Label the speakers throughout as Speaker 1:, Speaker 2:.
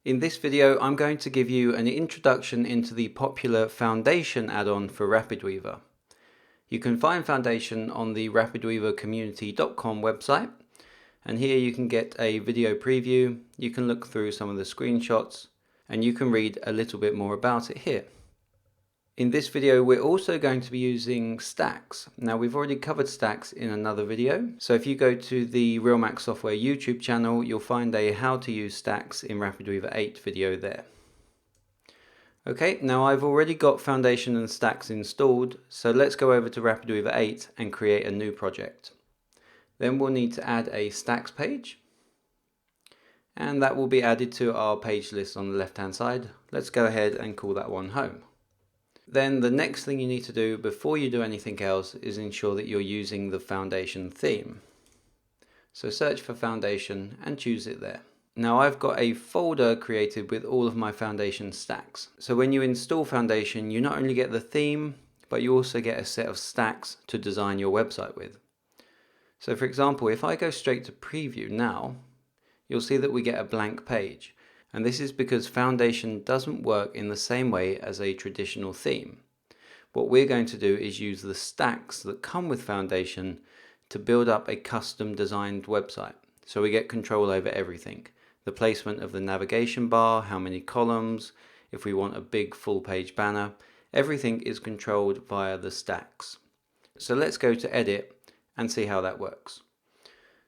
Speaker 1: In this video, I'm going to give you an introduction into the popular Foundation add-on for RapidWeaver. You can find Foundation on the rapidweavercommunity.com website, and here you can get a video preview, you can look through some of the screenshots, and you can read a little bit more about it here. In this video, we're also going to be using stacks. Now, we've already covered stacks in another video. So if you go to the Real Mac Software YouTube channel, you'll find a how to use stacks in RapidWeaver 8 video there. Okay, now I've already got Foundation and stacks installed. So let's go over to RapidWeaver 8 and create a new project. Then we'll need to add a stacks page. And that will be added to our page list on the left-hand side. Let's go ahead and call that one home. Then the next thing you need to do before you do anything else is ensure that you're using the Foundation theme. So search for Foundation and choose it there. Now I've got a folder created with all of my Foundation stacks. So when you install Foundation, you not only get the theme, but you also get a set of stacks to design your website with. So for example, if I go straight to preview now, you'll see that we get a blank page. And this is because Foundation doesn't work in the same way as a traditional theme. What we're going to do is use the stacks that come with Foundation to build up a custom designed website. So we get control over everything. The placement of the navigation bar, how many columns, if we want a big full page banner, everything is controlled via the stacks. So let's go to edit and see how that works.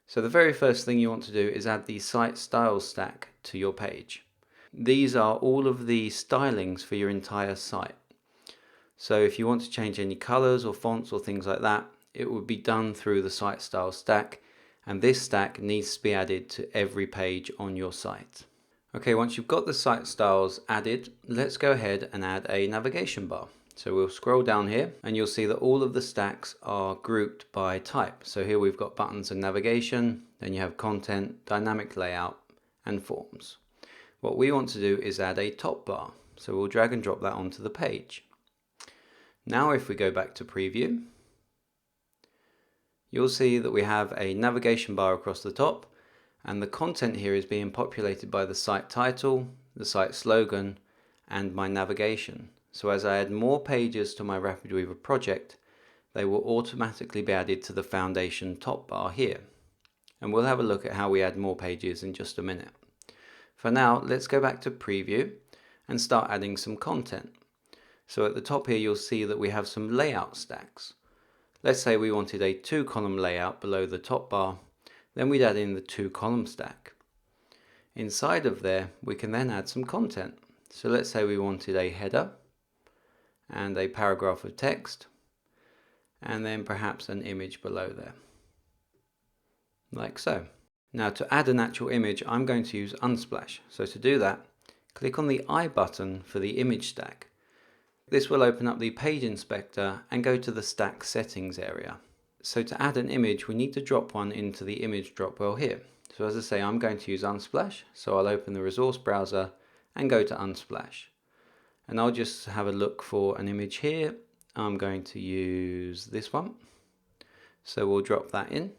Speaker 1: So the very first thing you want to do is add the site styles stack to your page. These are all of the stylings for your entire site. So if you want to change any colors or fonts or things like that, it would be done through the site styles stack, and this stack needs to be added to every page on your site. Okay, once you've got the site styles added, let's go ahead and add a navigation bar. So we'll scroll down here and you'll see that all of the stacks are grouped by type. So here we've got buttons and navigation, then you have content, dynamic layout, and forms. What we want to do is add a top bar. So we'll drag and drop that onto the page. Now if we go back to preview, you'll see that we have a navigation bar across the top, and the content here is being populated by the site title, the site slogan, and my navigation. So as I add more pages to my RapidWeaver project, they will automatically be added to the Foundation top bar here. And we'll have a look at how we add more pages in just a minute. For now, let's go back to preview and start adding some content. So at the top here, you'll see that we have some layout stacks. Let's say we wanted a 2-column layout below the top bar, then we'd add in the 2-column stack. Inside of there, we can then add some content. So let's say we wanted a header, and a paragraph of text, and then perhaps an image below there, like so. Now to add an actual image, I'm going to use Unsplash. So to do that, click on the I button for the image stack. This will open up the page inspector and go to the stack settings area. So to add an image, we need to drop one into the image drop well here. So as I say, I'm going to use Unsplash, so I'll open the resource browser and go to Unsplash. And I'll just have a look for an image here. I'm going to use this one. So we'll drop that in.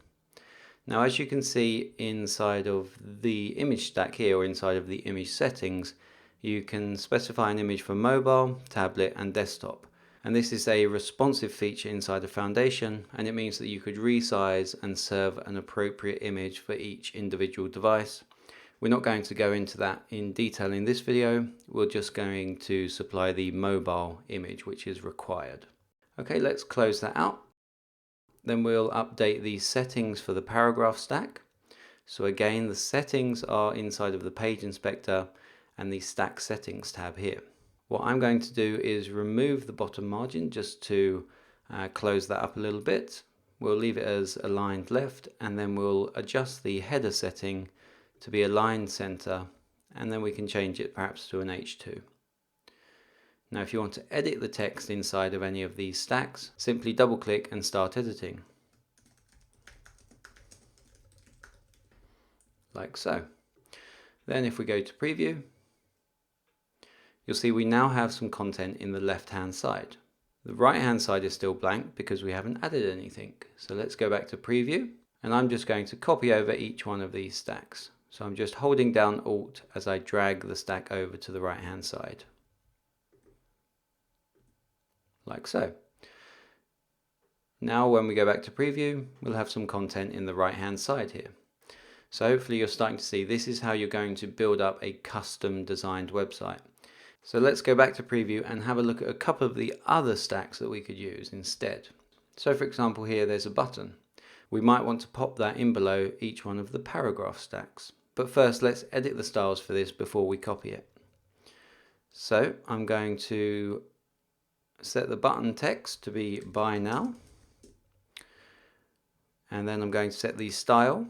Speaker 1: Now as you can see inside of the image stack here, or inside of the image settings, you can specify an image for mobile, tablet and desktop. And this is a responsive feature inside of Foundation, and it means that you could resize and serve an appropriate image for each individual device. We're not going to go into that in detail in this video. We're just going to supply the mobile image which is required. Okay, let's close that out. Then we'll update the settings for the paragraph stack. So again, the settings are inside of the page inspector and the stack settings tab here. What I'm going to do is remove the bottom margin just to close that up a little bit. We'll leave it as aligned left, and then we'll adjust the header setting to be aligned center, and then we can change it perhaps to an H2. Now if you want to edit the text inside of any of these stacks, simply double click and start editing. Like so. Then if we go to preview, you'll see we now have some content in the left hand side. The right hand side is still blank because we haven't added anything. So let's go back to preview, and I'm just going to copy over each one of these stacks. So I'm just holding down Alt as I drag the stack over to the right hand side, like so. Now when we go back to preview, we'll have some content in the right hand side here. So hopefully you're starting to see this is how you're going to build up a custom designed website. So let's go back to preview and have a look at a couple of the other stacks that we could use instead. So for example here there's a button. We might want to pop that in below each one of the paragraph stacks. But first let's edit the styles for this before we copy it. So I'm going to set the button text to be buy now. And then I'm going to set the style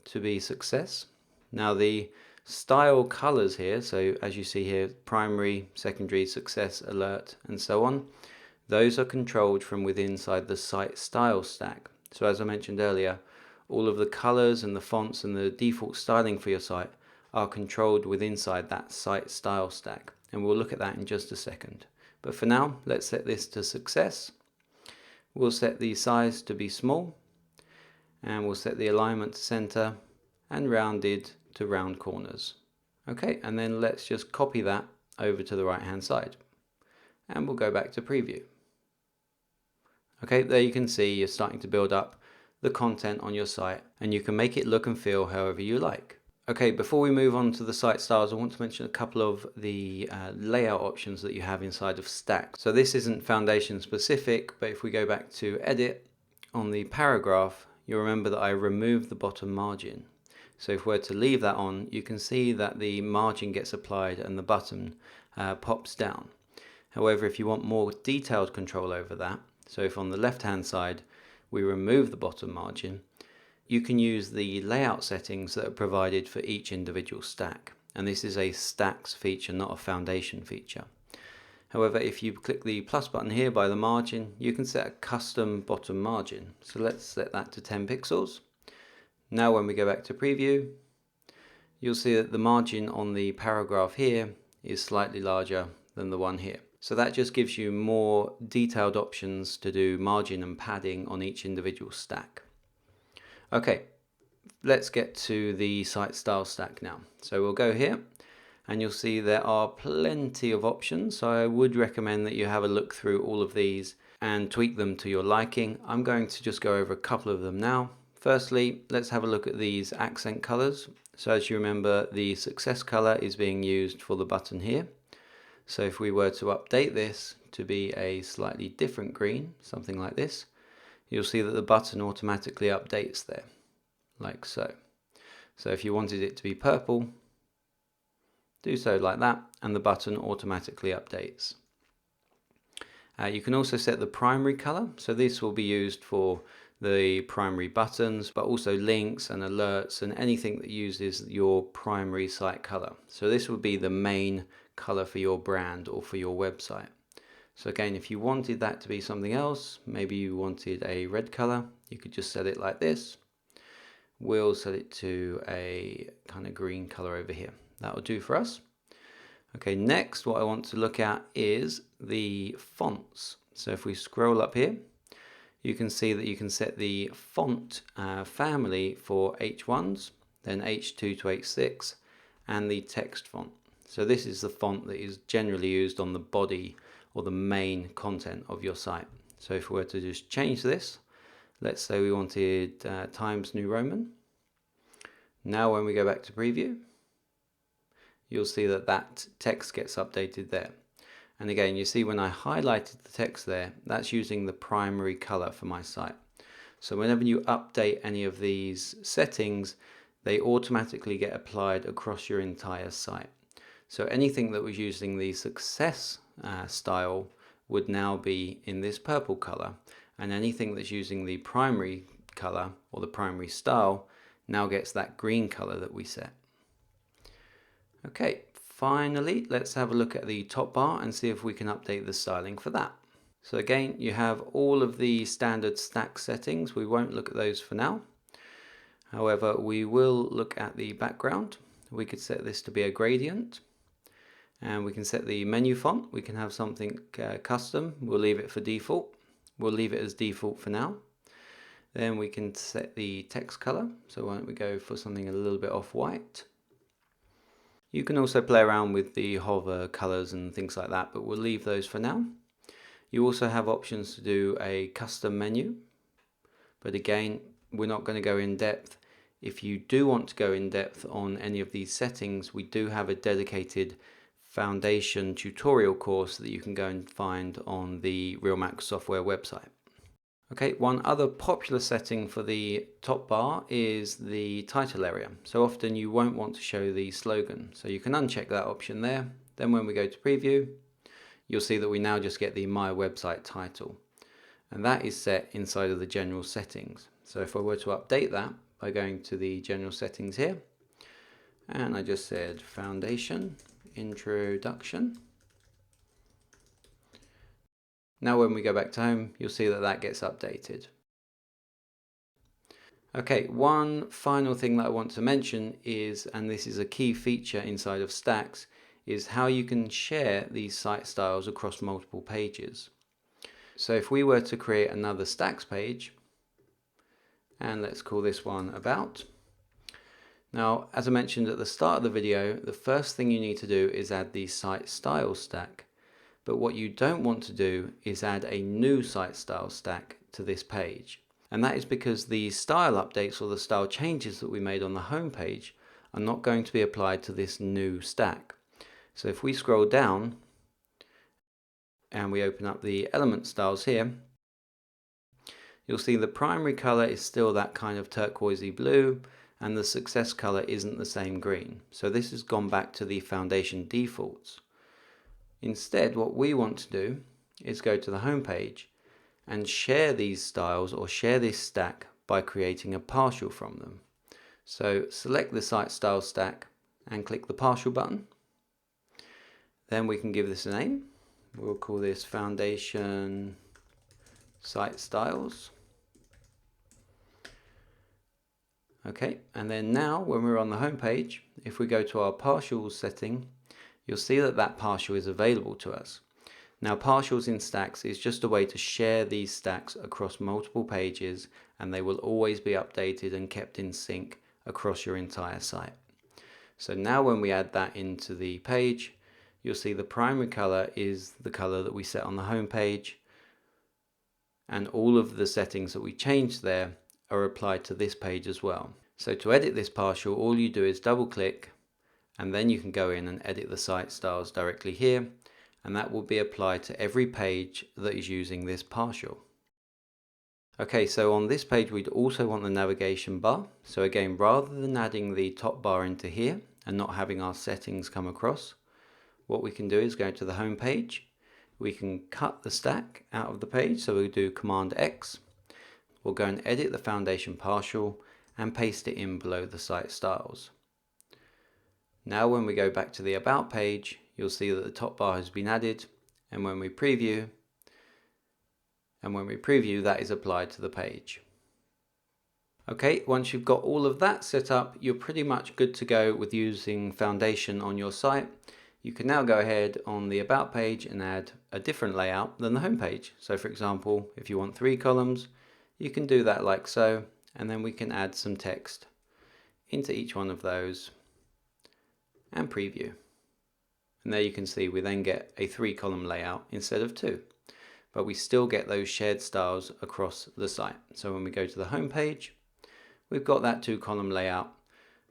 Speaker 1: to be success. Now the style colors here, so as you see here, primary, secondary, success, alert, and so on, those are controlled from within inside the site style stack. So as I mentioned earlier, all of the colors and the fonts and the default styling for your site are controlled within inside that site style stack. And we'll look at that in just a second. But for now, let's set this to success. We'll set the size to be small, and we'll set the alignment to center and rounded to round corners. Okay, and then let's just copy that over to the right hand side. And we'll go back to preview. Okay, there you can see you're starting to build up the content on your site, and you can make it look and feel however you like. Okay, before we move on to the site styles, I want to mention a couple of the layout options that you have inside of stacks. So this isn't foundation specific, but if we go back to edit on the paragraph, you'll remember that I removed the bottom margin. So if we're to leave that on, you can see that the margin gets applied and the button pops down. However, if you want more detailed control over that, so if on the left hand side we remove the bottom margin, you can use the layout settings that are provided for each individual stack. And this is a stacks feature, not a foundation feature. However, if you click the plus button here by the margin, you can set a custom bottom margin. So let's set that to 10 pixels. Now when we go back to preview, you'll see that the margin on the paragraph here is slightly larger than the one here. So that just gives you more detailed options to do margin and padding on each individual stack. Okay, let's get to the site style stack now. So we'll go here and you'll see there are plenty of options. So I would recommend that you have a look through all of these and tweak them to your liking. I'm going to just go over a couple of them now. Firstly, let's have a look at these accent colors. So as you remember, the success color is being used for the button here. So if we were to update this to be a slightly different green, something like this, you'll see that the button automatically updates there, like so. So if you wanted it to be purple, do so like that, and the button automatically updates. You can also set the primary color, so this will be used for the primary buttons, but also links and alerts and anything that uses your primary site color. So this would be the main color for your brand or for your website. So again, if you wanted that to be something else, maybe you wanted a red color, you could just set it like this. We'll set it to a kind of green color over here. That will do for us. Okay, next what I want to look at is the fonts. So if we scroll up here, you can see that you can set the font family for H1s, then H2 to H6, and the text font. So this is the font that is generally used on the body or the main content of your site. So if we were to just change this, let's say we wanted Times New Roman. Now when we go back to preview, you'll see that that text gets updated there. And again, you see when I highlighted the text there, that's using the primary color for my site. So whenever you update any of these settings, they automatically get applied across your entire site. So anything that was using the success style would now be in this purple color, and anything that's using the primary color or the primary style now gets that green color that we set. Okay, finally, let's have a look at the top bar and see if we can update the styling for that. So again, you have all of the standard stack settings. We won't look at those for now. However, we will look at the background. We could set this to be a gradient. And we can set the menu font. We can have something custom. We'll leave it for default. We'll leave it as default for now. Then we can set the text color. So why don't we go for something a little bit off-white. You can also play around with the hover colors and things like that, but we'll leave those for now. You also have options to do a custom menu, but again, we're not going to go in depth. If you do want to go in depth on any of these settings, we do have a dedicated foundation tutorial course that you can go and find on the Real Mac Software website. Okay, one other popular setting for the top bar is the title area. So often you won't want to show the slogan. So you can uncheck that option there. Then when we go to preview, you'll see that we now just get the My Website title. And that is set inside of the general settings. So if I were to update that by going to the general settings here, and I just said Foundation, Introduction. Now when we go back to home, you'll see that that gets updated. Okay, one final thing that I want to mention is, and this is a key feature inside of Stacks, is how you can share these site styles across multiple pages. So if we were to create another Stacks page, and let's call this one About. Now, as I mentioned at the start of the video, the first thing you need to do is add the site style stack. But what you don't want to do is add a new site style stack to this page. And that is because the style updates or the style changes that we made on the home page are not going to be applied to this new stack. So if we scroll down and we open up the element styles here, you'll see the primary color is still that kind of turquoisey blue, and the success color isn't the same green. So this has gone back to the foundation defaults. Instead, what we want to do is go to the home page and share these styles or share this stack by creating a partial from them. So select the site style stack and click the partial button. Then we can give this a name. We'll call this Foundation Site Styles. Okay, and then now when we're on the home page, if we go to our partials setting, you'll see that that partial is available to us. Now partials in Stacks is just a way to share these stacks across multiple pages, and they will always be updated and kept in sync across your entire site. So now when we add that into the page, you'll see the primary color is the color that we set on the home page, and all of the settings that we changed there are applied to this page as well. So to edit this partial, all you do is double click, and then you can go in and edit the site styles directly here, and that will be applied to every page that is using this partial. Okay, so on this page we'd also want the navigation bar. So again, rather than adding the top bar into here and not having our settings come across, what we can do is go to the home page. We can cut the stack out of the page, so we'll do Command X. We'll go and edit the foundation partial and paste it in below the site styles. Now when we go back to the About page, you'll see that the top bar has been added, and when we preview, that is applied to the page. Okay, once you've got all of that set up, you're pretty much good to go with using Foundation on your site. You can now go ahead on the About page and add a different layout than the home page. So for example, if you want 3 columns, you can do that like so, and then we can add some text into each one of those and preview. And there you can see we then get a 3-column layout instead of 2. But we still get those shared styles across the site. So when we go to the home page, we've got that 2-column layout.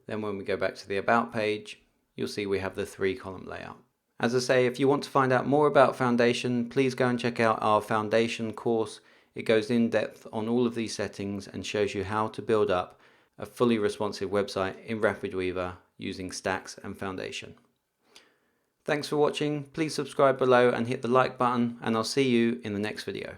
Speaker 1: Then when we go back to the About page, you'll see we have the 3-column layout. As I say, if you want to find out more about Foundation, please go and check out our Foundation course. It goes in depth on all of these settings and shows you how to build up a fully responsive website in RapidWeaver using Stacks and Foundation. Thanks for watching. Please subscribe below and hit the like button, and I'll see you in the next video.